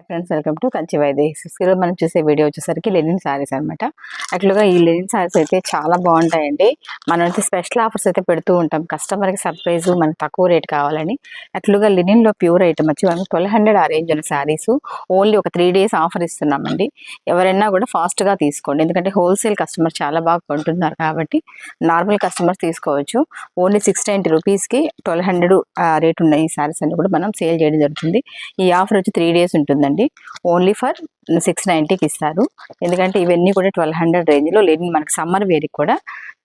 Friends, welcome to Kanchi Vaidehi. ఈరోజు మనం చూసే వీడియో వచ్చేసరికి లెనిన్ శారీస్ అనమాట. అట్లుగా ఈ లెనిన్ శారీస్ అయితే చాలా బాగుంటాయండి. మనం అయితే స్పెషల్ ఆఫర్స్ అయితే పెడుతూ ఉంటాం కస్టమర్కి సర్ప్రైజ్, మనకు తక్కువ రేట్ కావాలని. అట్లుగా లెనిన్లో ప్యూర్ ఐటమ్ వచ్చి మనం 1200 ఆ రేంజ్ ఉన్న శారీస్ ఓన్లీ ఒక 3 days ఆఫర్ ఇస్తున్నామండి. ఎవరైనా కూడా ఫాస్ట్గా తీసుకోండి, ఎందుకంటే హోల్సేల్ కస్టమర్ చాలా బాగా కొంటున్నారు కాబట్టి నార్మల్ కస్టమర్స్ తీసుకోవచ్చు. ఓన్లీ 690 రూపీస్కి 1200 రేట్ ఉన్న ఈ శారీస్ అన్ని కూడా మనం సేల్ చేయడం జరుగుతుంది. ఈ ఆఫర్ వచ్చి 3 days ఉంటుందండి. ఓన్లీ ఫర్ 690కి ఇస్తారు. ఎందుకంటే ఇవన్నీ కూడా 1200 రేంజ్లో లెనిన్, మనకి సమ్మర్ వేర్కి కూడా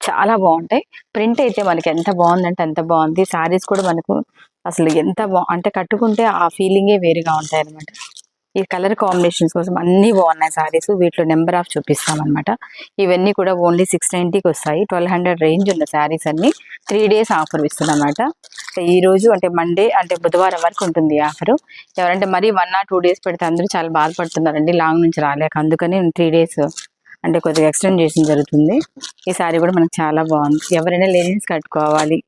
చాలా బాగుంటాయి. ప్రింట్ అయితే మనకి ఎంత బాగుందంటే అంత బాగుంది. శారీస్ కూడా మనకు అసలు ఎంత అంటే కట్టుకుంటే ఆ ఫీలింగే వేరుగా ఉంటాయి అనమాట. ఈ కలర్ కాంబినేషన్స్ కోసం అన్నీ బాగున్నాయి శారీస్. వీటిలో నెంబర్ ఆఫ్ చూపిస్తామన్నమాట. ఇవన్నీ కూడా ఓన్లీ 690కి వస్తాయి. 1200 రేంజ్ ఉన్న శారీస్ అన్ని 3 days ఆఫర్ ఇస్తుందన్నమాట. ఈ రోజు అంటే మండే అంటే బుధవారం వరకు ఉంటుంది ఈ ఆఫర్. ఎవరంటే మరీ 1 or 2 days పెడితే అందరూ చాలా బాధపడుతున్నారండి, లాంగ్ నుంచి రాలేక. అందుకని 3 days అంటే కొద్దిగా ఎక్స్టెండ్ చేయడం జరుగుతుంది. ఈ శారీ కూడా మనకు చాలా బాగుంది. ఎవరైనా లెనిన్స్ కట్టుకోవాలి,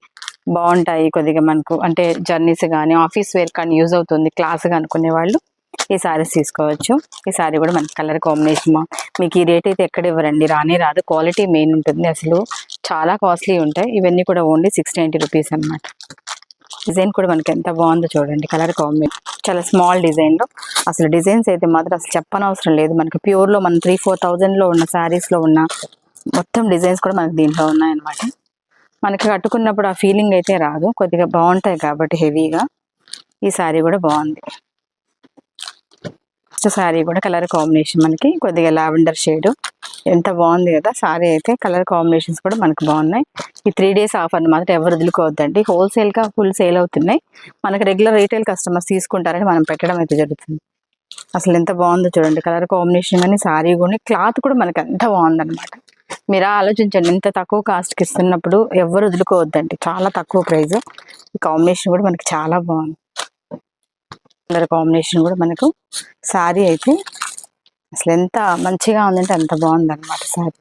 బాగుంటాయి కొద్దిగా మనకు, అంటే జర్నీస్ కానీ ఆఫీస్ వేర్ కానీ యూజ్ అవుతుంది క్లాస్గా అనుకునే వాళ్ళు ఈ శారీస్ తీసుకోవచ్చు. ఈ శారీ కూడా మనకి కలర్ కాంబినేషన్ మీకు ఈ రేట్ అయితే ఎక్కడ ఇవ్వరండి, రానే రాదు. క్వాలిటీ మెయిన్ ఉంటుంది, అసలు చాలా కాస్ట్లీ ఉంటాయి. ఇవన్నీ కూడా ఓన్లీ 690 రూపీస్ అనమాట. డిజైన్ కూడా మనకి ఎంత బాగుందో చూడండి, కలర్ కాంబినేషన్ చాలా స్మాల్ డిజైన్లో. అసలు డిజైన్స్ అయితే మాత్రం అసలు చెప్పనవసరం లేదు. మనకి ప్యూర్లో మన 3,000-4,000లో ఉన్న శారీస్లో ఉన్న మొత్తం డిజైన్స్ కూడా మనకి దీంట్లో ఉన్నాయన్నమాట. మనకి కట్టుకున్నప్పుడు ఆ ఫీలింగ్ అయితే రాదు, కొద్దిగా బాగుంటాయి కాబట్టి హెవీగా. ఈ శారీ కూడా బాగుంది. శారీ కూడా కలర్ కాంబినేషన్ మనకి కొద్దిగా లావెండర్ షేడ్, ఎంత బాగుంది కదా శారీ అయితే. కలర్ కాంబినేషన్స్ కూడా మనకు బాగున్నాయి. ఈ 3 days ఆఫర్ని మాత్రం ఎవరు వదులుకోవద్దండి. హోల్సేల్గా ఫుల్ సేల్ అవుతున్నాయి. మనకి రెగ్యులర్ రీటైల్ కస్టమర్స్ తీసుకుంటారని మనం పెట్టడం అయితే జరుగుతుంది. అసలు ఎంత బాగుందో చూడండి, కలర్ కాంబినేషన్ కానీ శారీ కూడా, క్లాత్ కూడా మనకి ఎంత బాగుందన్నమాట. మీరు ఆలోచించండి, ఇంత తక్కువ కాస్ట్కి ఇస్తున్నప్పుడు ఎవరు వదులుకోవద్దండి, చాలా తక్కువ ప్రైస్. ఈ కాంబినేషన్ కూడా మనకి చాలా బాగుంది. కలర్ కాంబినేషన్ కూడా మనకు శారీ అయితే అసలు ఎంత మంచిగా ఉందంటే అంత బాగుందన్నమాట శారీ.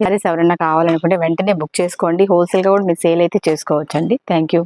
శారీస్ ఎవరైనా కావాలనుకుంటే వెంటనే బుక్ చేసుకోండి. హోల్సేల్గా కూడా మీరు సేల్ అయితే చేసుకోవచ్చండి. Thank you.